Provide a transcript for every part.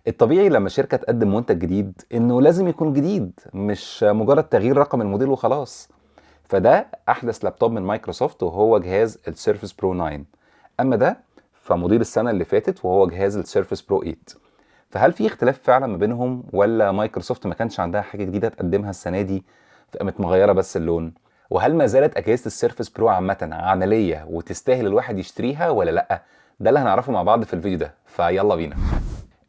الطبيعي لما شركة تقدم منتج جديد انه لازم يكون جديد، مش مجرد تغيير رقم الموديل وخلاص. فده احدث لابتوب من مايكروسوفت وهو جهاز السيرفس برو 9. اما ده فموديل السنة اللي فاتت وهو جهاز السيرفس برو 8. فهل في اختلاف فعلا ما بينهم، ولا مايكروسوفت ما كانش عندها حاجة جديدة تقدمها السنة دي فقامت مغيرة بس اللون؟ وهل ما زالت اجهزة السيرفس برو عامة عملية وتستاهل الواحد يشتريها ولا لا؟ ده اللي هنعرفه مع بعض في الفيديو ده، فيلا بينا.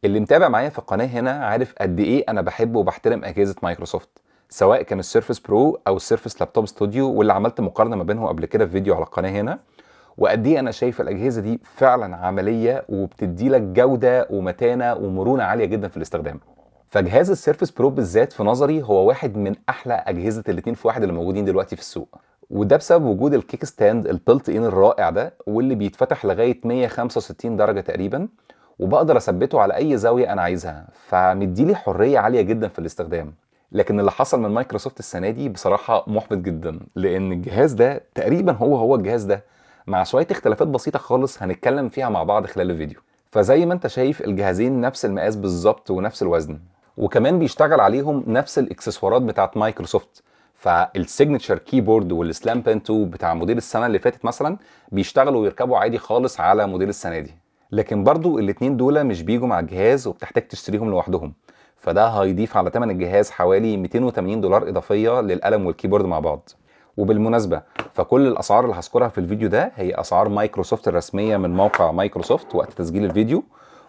اللي متابع معايا في القناه هنا عارف قد ايه انا بحب وبحترم اجهزه مايكروسوفت، سواء كان السيرفس برو او السيرفس لابتوب ستوديو، واللي عملت مقارنه ما بينهم قبل كده في فيديو على القناه هنا. وقد ايه انا شايف الاجهزه دي فعلا عمليه وبتدي لك جوده ومتانه ومرونه عاليه جدا في الاستخدام. فجهاز السيرفس برو بالذات في نظري هو واحد من احلى اجهزه الاتنين في واحد اللي موجودين دلوقتي في السوق. وده بسبب وجود الكيك ستاند البلت ان الرائع ده، واللي بيتفتح لغايه 165 درجه تقريبا، وبقدر اثبته على اي زاويه انا عايزها، فمديلي حريه عاليه جدا في الاستخدام. لكن اللي حصل من مايكروسوفت السنه دي بصراحه محبط جدا، لان الجهاز ده تقريبا هو الجهاز ده مع شويه اختلافات بسيطه خالص هنتكلم فيها مع بعض خلال الفيديو. فزي ما انت شايف الجهازين نفس المقاس بالظبط ونفس الوزن، وكمان بيشتغل عليهم نفس الاكسسوارات بتاعت مايكروسوفت. فالسيجنتشر كيبورد والسلام بين 2 بتاع موديل السنه اللي فاتت مثلا بيشتغلوا ويركبوا عادي خالص على موديل السنه دي. لكن برضو الاتنين دول مش بيجوا مع الجهاز وبتحتاج تشتريهم لوحدهم، فده هيضيف على ثمن الجهاز حوالي 280 دولار اضافيه للقلم والكيبورد مع بعض. وبالمناسبه فكل الاسعار اللي هذكرها في الفيديو ده هي اسعار مايكروسوفت الرسميه من موقع مايكروسوفت وقت تسجيل الفيديو،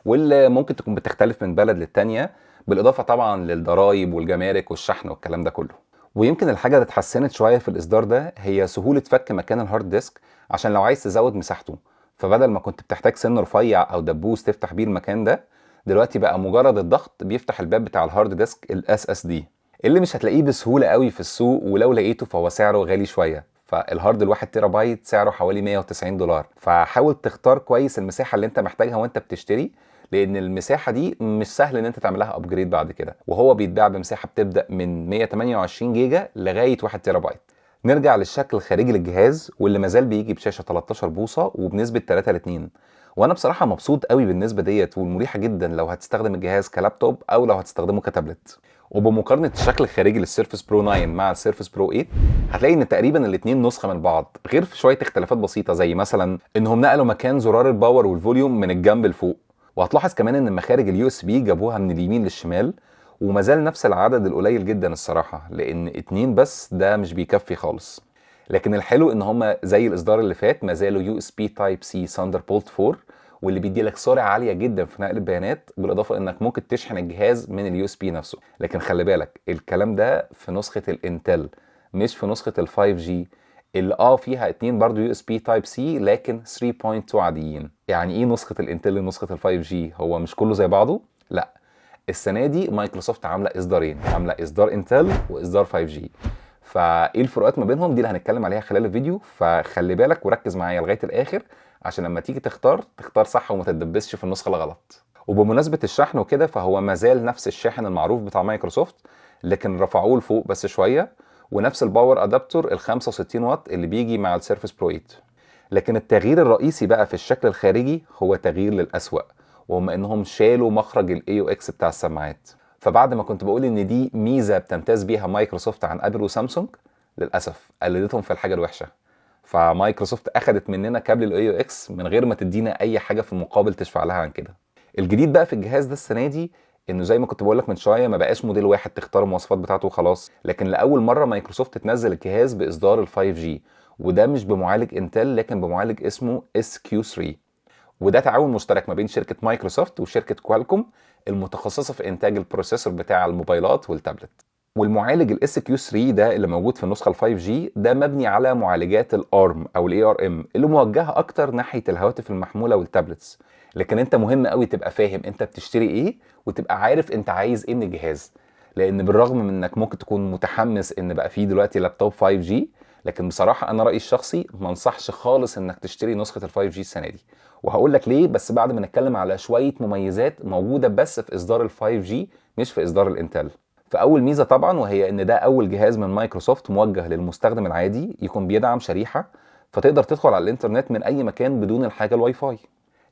واللي ممكن تكون بتختلف من بلد للتانيه، بالاضافه طبعا للضرايب والجمارك والشحن والكلام ده كله. ويمكن الحاجه اللي اتحسنت شويه في الاصدار ده هي سهوله فك مكان الهارد ديسك، عشان لو عايز تزود مساحته. فبدل ما كنت بتحتاج سن رفيع او دبوس تفتح بيه المكان ده، دلوقتي بقى مجرد الضغط بيفتح الباب بتاع الهارد ديسك الاس اس دي، اللي مش هتلاقيه بسهوله قوي في السوق، ولو لقيته فهو سعره غالي شويه. فالهارد الواحد تيرا بايت سعره حوالي 190 دولار، فحاول تختار كويس المساحه اللي انت محتاجها وانت بتشتري، لان المساحه دي مش سهل ان انت تعملها ابجريد بعد كده، وهو بيتباع بمساحه بتبدا من 128 جيجا لغايه 1 تيرا بايت. نرجع للشكل الخارجي للجهاز، واللي مازال بيجي بشاشه 13 بوصه وبنسبه 3 ل 2. وانا بصراحه مبسوط قوي بالنسبه ديت، والمريحه جدا لو هتستخدم الجهاز كلابتوب او لو هتستخدمه كتابلت. وبمقارنه الشكل الخارجي للسيرفس برو 9 مع السيرفس برو 8، هتلاقي ان تقريبا الاثنين نسخه من بعض، غير في شويه اختلافات بسيطه زي مثلا انهم نقلوا مكان زرار الباور والفوليوم من الجنب لفوق. وهتلاحظ كمان ان مخارج اليو اس بي جابوها من اليمين للشمال، وما زال نفس العدد القليل جدا الصراحه، لان اتنين بس ده مش بيكفي خالص. لكن الحلو ان هما زي الاصدار اللي فات ما زالوا يو اس بي تايب سي ثاندربولت 4، واللي بيدي لك سرعه عاليه جدا في نقل البيانات، بالاضافه انك ممكن تشحن الجهاز من اليو اس بي نفسه. لكن خلي بالك الكلام ده في نسخه الانتل، مش في نسخه ال 5 جي، اللي فيها اتنين برضو يو اس بي تايب سي لكن 3.2 عاديين. يعني ايه نسخه الانتل ونسخه ال 5 جي؟ هو مش كله زي بعضه؟ لا، السنه دي مايكروسوفت عامله اصدارين، عامله اصدار انتل واصدار 5 جي. فايه الفروقات ما بينهم؟ دي اللي هنتكلم عليها خلال الفيديو، فخلي بالك وركز معايا لغايه الاخر عشان لما تيجي تختار صح وما تتدبسش في النسخه الغلط. وبمناسبه الشحن وكده، فهو ما زال نفس الشاحن المعروف بتاع مايكروسوفت، لكن رفعوه لفوق بس شويه، ونفس الباور ادابتور ال 65 واط اللي بيجي مع السيرفس برو 8. لكن التغيير الرئيسي بقى في الشكل الخارجي هو تغيير للأسوأ، وهم انهم شالوا مخرج الاي او اكس بتاع السماعات. فبعد ما كنت بقول ان دي ميزه بتمتاز بيها مايكروسوفت عن ابل وسامسونج، للاسف قلدتهم في الحاجه الوحشه. فمايكروسوفت اخدت مننا كابل الاي او اكس من غير ما تدينا اي حاجه في المقابل تشفع لها عن كده. الجديد بقى في الجهاز ده السنه دي انه زي ما كنت بقول لك من شويه، ما بقاش موديل واحد تختار المواصفات بتاعته وخلاص، لكن لاول مره مايكروسوفت تنزل الجهاز باصدار ال 5 جي، وده مش بمعالج انتل لكن بمعالج اسمه اس كيو 3. وده تعاون مشترك ما بين شركه مايكروسوفت وشركه كوالكوم المتخصصه في انتاج البروسيسور بتاع الموبايلات والتابلت. والمعالج الاس كيو 3 ده اللي موجود في النسخه ال 5 جي ده مبني على معالجات الارم او الاي ار ام، اللي موجهه اكتر ناحيه الهواتف المحموله والتابلتس. لكن انت مهم قوي تبقى فاهم انت بتشتري ايه، وتبقى عارف انت عايز ايه من الجهاز. لان بالرغم من انك ممكن تكون متحمس ان بقى فيه دلوقتي لابتوب 5 جي، لكن بصراحه انا رايي الشخصي ما انصحش خالص انك تشتري نسخه ال 5 جي السنه دي. وهقول لك ليه بس بعد ما نتكلم على شويه مميزات موجوده بس في اصدار ال 5 جي مش في اصدار الانتل. فاول ميزه طبعا وهي ان ده اول جهاز من مايكروسوفت موجه للمستخدم العادي يكون بيدعم شريحه، فتقدر تدخل على الانترنت من اي مكان بدون الحاجه الواي فاي.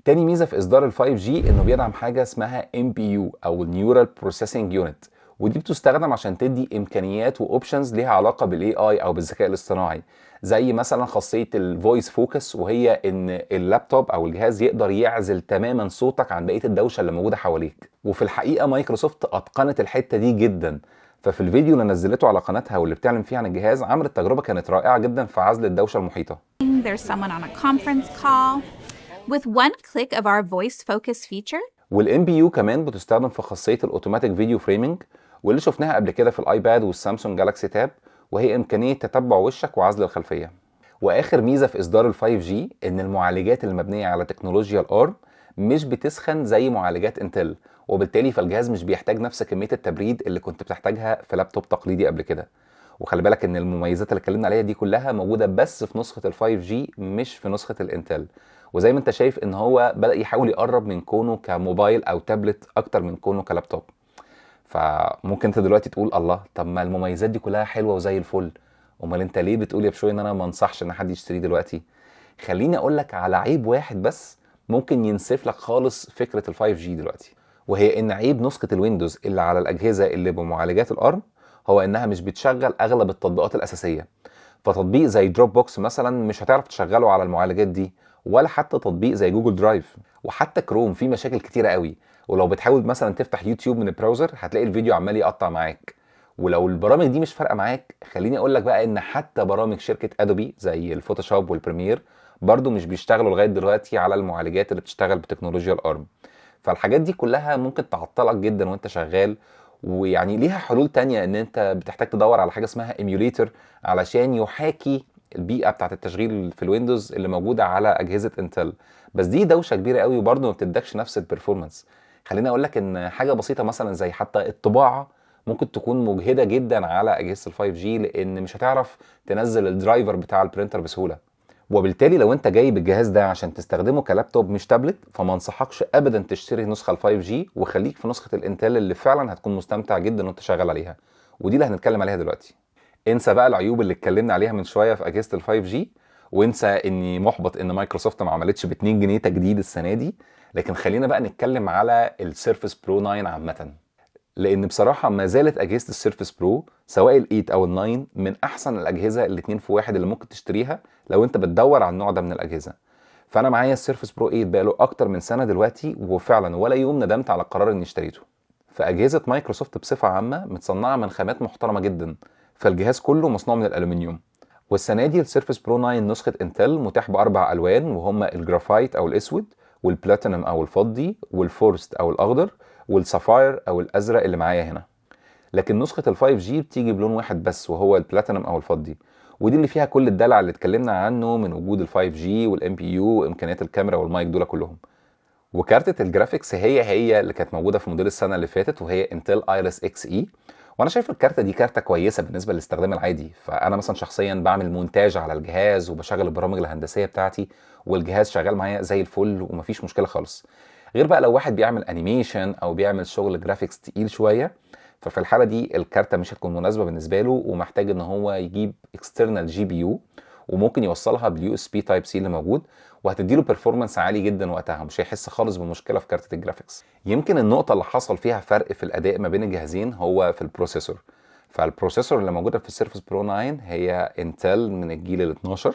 تاني ميزه في اصدار ال 5G انه بيدعم حاجه اسمها MPU او Neural Processing Unit، ودي بتستخدم عشان تدي امكانيات واوبشنز ليها علاقه بالاي اي او بالذكاء الاصطناعي، زي مثلا خاصيه الفويس فوكس، وهي ان اللابتوب او الجهاز يقدر يعزل تماما صوتك عن بقيه الدوشه اللي موجوده حواليك. وفي الحقيقه مايكروسوفت اتقنت الحته دي جدا، ففي الفيديو اللي نزلته على قناتها واللي بتعلن فيه عن الجهاز عملت تجربه كانت رائعه جدا في عزل الدوشه المحيطه. There's someone on a conference call. With one click of our voice focus feature, والام بي يو كمان بتستخدم في خاصيه الاوتوماتيك فيديو فريمنج، واللي شفناها قبل كده في الايباد والسامسونج جالاكسي تاب، وهي امكانيه تتبع وشك وعزل الخلفيه. واخر ميزه في اصدار ال 5G ان المعالجات المبنيه على تكنولوجيا الارم مش بتسخن زي معالجات انتل، وبالتالي فالجهاز مش بيحتاج نفس كميه التبريد اللي كنت بتحتاجها في لابتوب تقليدي قبل كده. وخلي بالك ان المميزات اللي اتكلمنا عليها دي كلها موجوده بس في نسخه ال 5G مش في نسخه الانتل. وزي ما انت شايف ان هو بدأ يحاول يقرب من كونه كموبايل او تابلت اكتر من كونه كلابتوب. فممكن انت دلوقتي تقول الله، طب ما المميزات دي كلها حلوه وزي الفل، امال انت ليه بتقول يا بشوي ان انا ما انصحش ان حد يشتريه دلوقتي؟ خليني اقول لك على عيب واحد بس ممكن ينسف لك خالص فكره ال 5G دلوقتي، وهي ان عيب نسخه الويندوز اللي على الاجهزه اللي بمعالجات الارم هو انها مش بتشغل اغلب التطبيقات الاساسيه. فتطبيق زي دروب بوكس مثلا مش هتعرف تشغله على المعالجات دي، ولا حتى تطبيق زي جوجل درايف، وحتى كروم فيه مشاكل كتيره قوي. ولو بتحاول مثلا تفتح يوتيوب من البراوزر هتلاقي الفيديو عمال يقطع معاك. ولو البرامج دي مش فارقه معاك، خليني اقول لك بقى ان حتى برامج شركه ادوبي زي الفوتوشوب والبريمير برضو مش بيشتغلوا لغايه دلوقتي على المعالجات اللي بتشتغل بتكنولوجيا الارم. فالحاجات دي كلها ممكن تعطلك جدا وانت شغال. ويعني ليها حلول تانية، ان انت بتحتاج تدور على حاجه اسمها ايميوليتر علشان يحاكي البيئه بتاعه التشغيل في الويندوز اللي موجوده على اجهزه انتل. بس دي دوشه كبيره قوي وبرضه ما بتدكش نفس البرفورمانس. خليني اقول لك ان حاجه بسيطه مثلا زي حتى الطباعه ممكن تكون مجهده جدا على اجهزه ال 5G، لان مش هتعرف تنزل الدرايفر بتاع البرينتر بسهوله. وبالتالي لو انت جايب الجهاز ده عشان تستخدمه كلابتوب مش تابلت، فما انصحكش ابدا تشتري نسخه ال 5G، وخليك في نسخه الانتل اللي فعلا هتكون مستمتع جدا وانت شغال عليها، ودي اللي هنتكلم عليها دلوقتي. انسى بقى العيوب اللي اتكلمنا عليها من شويه في اجهزه ال 5G، وانسى اني محبط ان مايكروسوفت ما عملتش ب 2 جنيه تجديد السنه دي. لكن خلينا بقى نتكلم على السيرفس برو 9 عامه، لان بصراحه ما زالت اجهزه السيرفس برو سواء ال8 او ال9 من احسن الاجهزه الاتنين في واحد اللي ممكن تشتريها لو انت بتدور على النوع ده من الاجهزه. فانا معايا السيرفس برو 8 بقاله اكتر من سنه دلوقتي، وفعلا ولا يوم ندمت على القرار اني اشتريته. فاجهزه مايكروسوفت بصفه عامه متصنعه من خامات محترمه جدا، فالجهاز كله مصنوع من الالومنيوم. والسنه دي السيرفس برو 9 نسخه انتل متاح باربع الوان، وهم الجرافايت او الاسود، والبلاتينم او الفضي، والفورست او الاخضر، والسافاير او الازرق اللي معايا هنا. لكن نسخه ال 5G بتيجي بلون واحد بس وهو البلاتينم او الفضي، ودي اللي فيها كل الدلع اللي اتكلمنا عنه من وجود ال 5G والام بي يو وامكانيات الكاميرا والمايك دول كلهم. وكارتة الجرافيكس هي اللي كانت موجوده في موديل السنه اللي فاتت، وهي انتل ايريس اكس اي. وانا شايف الكارتة دي كارتة كويسه بالنسبه للاستخدام العادي. فانا مثلا شخصيا بعمل مونتاج على الجهاز وبشغل البرامج الهندسيه بتاعتي، والجهاز شغال معايا زي الفل ومفيش مشكله خالص. غير بقى لو واحد بيعمل انيميشن او بيعمل شغل جرافيكس تقيل شويه، ففي الحاله دي الكارتة مش هتكون مناسبه بالنسبه له، ومحتاج ان هو يجيب اكسترنال جي بي يو، وممكن يوصلها باليو اس بي تايب سي اللي موجود، وهتديله بيرفورمانس عالي جدا وقتها، مش هيحس خالص بمشكله في كارتة الجرافيكس. يمكن النقطه اللي حصل فيها فرق في الاداء ما بين الجهازين هو في البروسيسور. فالبروسيسور اللي موجوده في السيرفس برو 9 هي انتل من الجيل ال 12،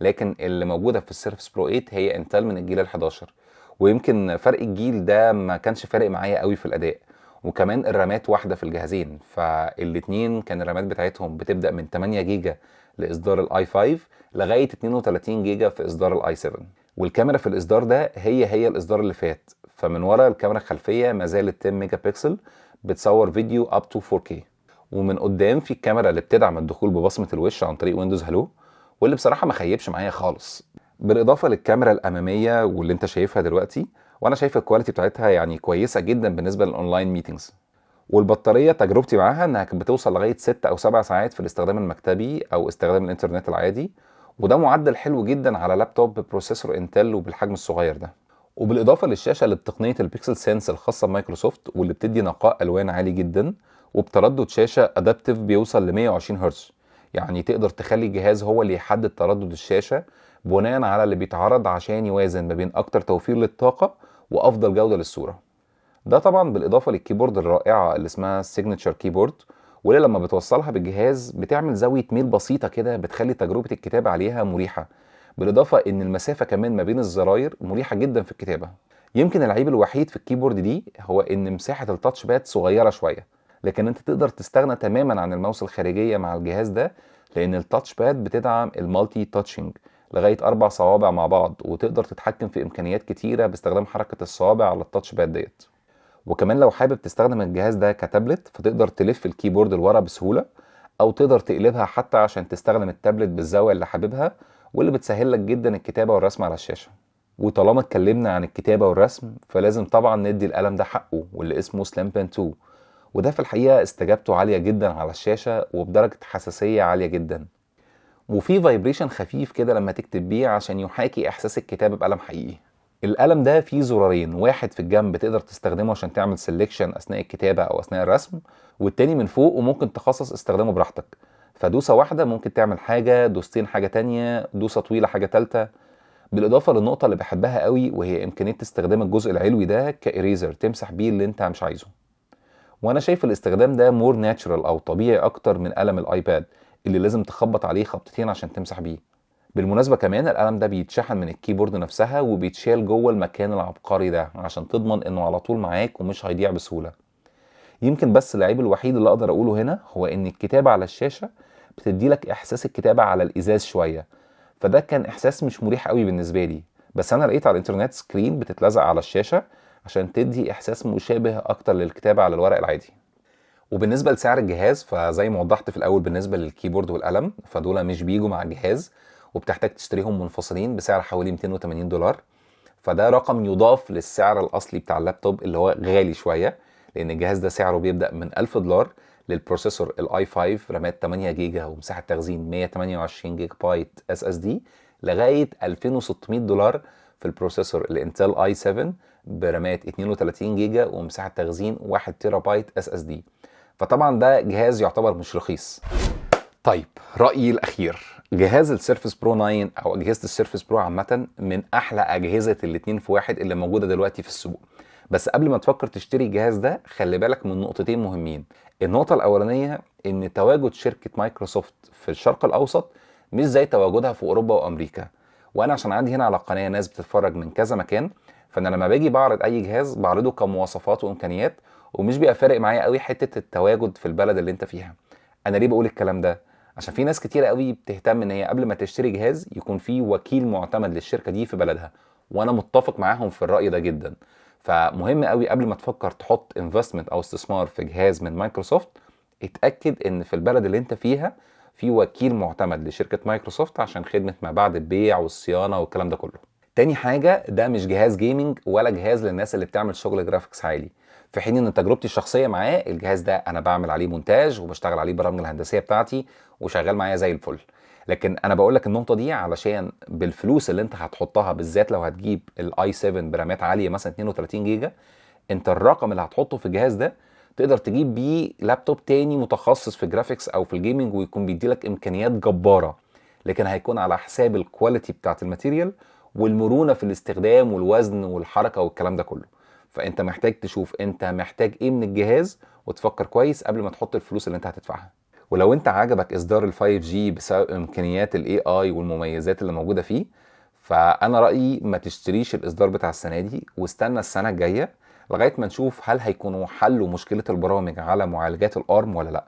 لكن اللي موجوده في السيرفس برو 8 هي انتل من الجيل ال 11. ويمكن فرق الجيل ده ما كانش فارق معايا قوي في الاداء. وكمان الرامات واحده في الجهازين، فالاتنين كان الرامات بتاعتهم بتبدا من 8 جيجا لاصدار الاي 5 لغايه 32 جيجا في اصدار الاي 7. والكاميرا في الاصدار ده هي الاصدار اللي فات، فمن ورا الكاميرا الخلفيه ما زالت 10 ميجا بكسل بتصور فيديو اب تو 4K. ومن قدام في الكاميرا اللي بتدعم الدخول ببصمه الوش عن طريق ويندوز هالو، واللي بصراحه ما خيبش معايا خالص، بالاضافه للكاميرا الاماميه واللي انت شايفها دلوقتي. وانا شايف الكواليتي بتاعتها يعني كويسه جدا بالنسبه للاونلاين ميتينجز. والبطاريه تجربتي معاها انها كانت بتوصل لغايه 6 او 7 ساعات في الاستخدام المكتبي او استخدام الانترنت العادي، وده معدل حلو جدا على لابتوب ببروسيسور انتل وبالحجم الصغير ده. وبالاضافه للشاشه اللي بتقنيه البيكسل سنس الخاصه بمايكروسوفت، واللي بتدي نقاء الوان عالي جدا، وبتردد شاشه ادابتيف بيوصل ل 120 هرتز. يعني تقدر تخلي الجهاز هو اللي يحدد تردد الشاشه بناء على اللي بيتعرض عشان يوازن ما بين اكتر توفير للطاقة وافضل جودة للصورة. ده طبعا بالاضافة للكيبورد الرائعة اللي اسمها سيجنتشر كيبورد، واللي لما بتوصلها بالجهاز بتعمل زاوية ميل بسيطة كده بتخلي تجربة الكتابة عليها مريحة، بالاضافة ان المسافة كمان ما بين الزراير مريحة جدا في الكتابة. يمكن العيب الوحيد في الكيبورد دي هو ان مساحة التاتش باد صغيرة شوية، لكن انت تقدر تستغنى تماما عن الماوس الخارجية مع الجهاز ده، لان التاتش باد بتدعم المالتي تاتشنج لغاية 4 صوابع مع بعض، وتقدر تتحكم في امكانيات كتيرة باستخدام حركة الصوابع على التاتش باد ديت. وكمان لو حابب تستخدم الجهاز ده كتابلت فتقدر تلف الكيبورد لورا بسهولة، او تقدر تقلبها حتى عشان تستخدم التابلت بالزاوية اللي حاببها، واللي بتسهل لك جدا الكتابة والرسم على الشاشة. وطالما اتكلمنا عن الكتابة والرسم فلازم طبعا ندي القلم ده حقه، واللي اسمه سلام بين 2، وده في الحقيقة استجابته عالية جدا على الشاشة وبدرجة حساسية عالية جدا، وفي فايبريشن خفيف كده لما تكتب بيه عشان يحاكي احساس الكتابة بقلم حقيقي. القلم ده فيه زرارين، واحد في الجنب تقدر تستخدمه عشان تعمل سيلكشن اثناء الكتابة او اثناء الرسم، والتاني من فوق وممكن تخصص استخدامه براحتك، فدوسة واحدة ممكن تعمل حاجة، دوستين حاجة تانية، دوسة طويلة حاجة تالتة. بالاضافة للنقطة اللي بحبها قوي وهي امكانية استخدام الجزء العلوي ده كإريزر تمسح بيه اللي انت مش عايزه، وانا شايف الاستخدام ده مور ناتشرال او طبيعي اكتر من قلم الايباد اللي لازم تخبط عليه خبطتين عشان تمسح بيه. بالمناسبة كمان القلم ده بيتشحن من الكيبورد نفسها وبيتشال جوه المكان العبقري ده عشان تضمن انه على طول معاك ومش هيضيع بسهولة. يمكن بس العيب الوحيد اللي اقدر اقوله هنا هو ان الكتابة على الشاشة بتدي لك احساس الكتابة على الازاز شوية، فده كان احساس مش مريح قوي بالنسبة لي، بس انا لقيت على الانترنت سكرين بتتلزق على الشاشة عشان تدي احساس مشابه اكتر للكتابة على الورق العادي. وبالنسبة لسعر الجهاز فزي ما وضحت في الاول بالنسبة للكيبورد والقلم فدول مش بيجوا مع الجهاز، وبتحتاج تشتريهم منفصلين بسعر حوالي $280، فده رقم يضاف للسعر الاصلي بتاع اللابتوب اللي هو غالي شوية، لان الجهاز ده سعره بيبدأ من $1000 للبروسيسور الاي 5 رامات 8 جيجا ومساحة تخزين 128 جيجا بايت اس اس دي، لغاية $2600 في البروسيسور الانتل اي 7 برامات 32 جيجا ومساحة تخزين 1 تيرا بايت اس اس دي، فطبعا ده جهاز يعتبر مش رخيص. طيب رأيي الأخير، جهاز السيرفس برو 9 أو أجهزة السيرفس برو عامة من أحلى أجهزة الاتنين في واحد اللي موجودة دلوقتي في السوق، بس قبل ما تفكر تشتري الجهاز ده خلي بالك من نقطتين مهمين. النقطة الأولانية إن تواجد شركة مايكروسوفت في الشرق الأوسط مش زي تواجدها في أوروبا وأمريكا، وأنا عشان عندي هنا على القناة ناس بتتفرج من كذا مكان، فأنا لما باجي بعرض أي جهاز بعرضه كمواصفات وإمكانيات، ومش بيبقى فارق معايا قوي حتة التواجد في البلد اللي أنت فيها. أنا ليه بقول الكلام ده؟ عشان في ناس كتيرة قوي بتهتم ان هي قبل ما تشتري جهاز يكون في وكيل معتمد للشركة دي في بلدها، وانا متفق معاهم في الرأي ده جدا. فمهم قوي قبل ما تفكر تحط انفستمنت او استثمار في جهاز من مايكروسوفت اتأكد ان في البلد اللي انت فيها في وكيل معتمد لشركة مايكروسوفت عشان خدمة ما بعد البيع والصيانة والكلام ده كله. تاني حاجة، ده مش جهاز جيمنج ولا جهاز للناس اللي بتعمل شغل جرافيكس عالي، في حين ان تجربتي الشخصيه معاه الجهاز ده انا بعمل عليه مونتاج وبشتغل عليه برامج الهندسيه بتاعتي وشغال معايا زي الفل. لكن انا بقول لك النقطه دي علشان بالفلوس اللي انت هتحطها بالذات لو هتجيب الاي 7 برامات عاليه مثلا 32 جيجا، انت الرقم اللي هتحطه في الجهاز ده تقدر تجيب بيه لابتوب تاني متخصص في جرافيكس او في الجيمنج ويكون بيديلك امكانيات جباره، لكن هيكون على حساب الكواليتي بتاعت الماتيريال والمرونه في الاستخدام والوزن والحركه والكلام ده كله. فانت محتاج تشوف انت محتاج ايه من الجهاز وتفكر كويس قبل ما تحط الفلوس اللي انت هتدفعها. ولو انت عجبك اصدار ال 5G بسبب امكانيات الاي اي والمميزات اللي موجوده فيه، فانا رايي ما تشتريش الاصدار بتاع السنه دي واستنى السنه الجايه لغايه ما نشوف هل هيكونوا حلوا مشكله البرامج على معالجات الارم ولا لا.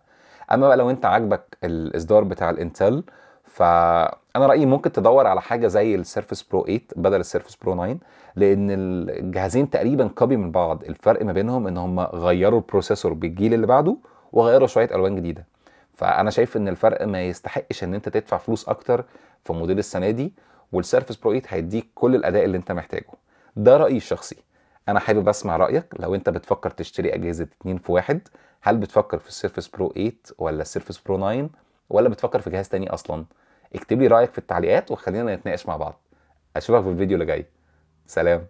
اما بقى لو انت عجبك الاصدار بتاع الانتل فانا رايي ممكن تدور على حاجه زي السيرفس برو 8 بدل السيرفس برو 9، لان الجهازين تقريبا كوبي من بعض، الفرق ما بينهم ان هم غيروا البروسيسور بالجيل اللي بعده وغيروا شويه الوان جديده. فانا شايف ان الفرق ما يستحقش ان انت تدفع فلوس اكتر في موديل السنه دي، والسيرفس برو 8 هيديك كل الاداء اللي انت محتاجه. ده رايي الشخصي. انا حابب اسمع رايك لو انت بتفكر تشتري اجهزه 2 في 1، هل بتفكر في السيرفس برو 8 ولا السيرفس برو 9 ولا بتفكر في جهاز تاني اصلا؟ اكتب لي رايك في التعليقات وخلينا نتناقش مع بعض. اشوفك في الفيديو اللي جاي. سلام.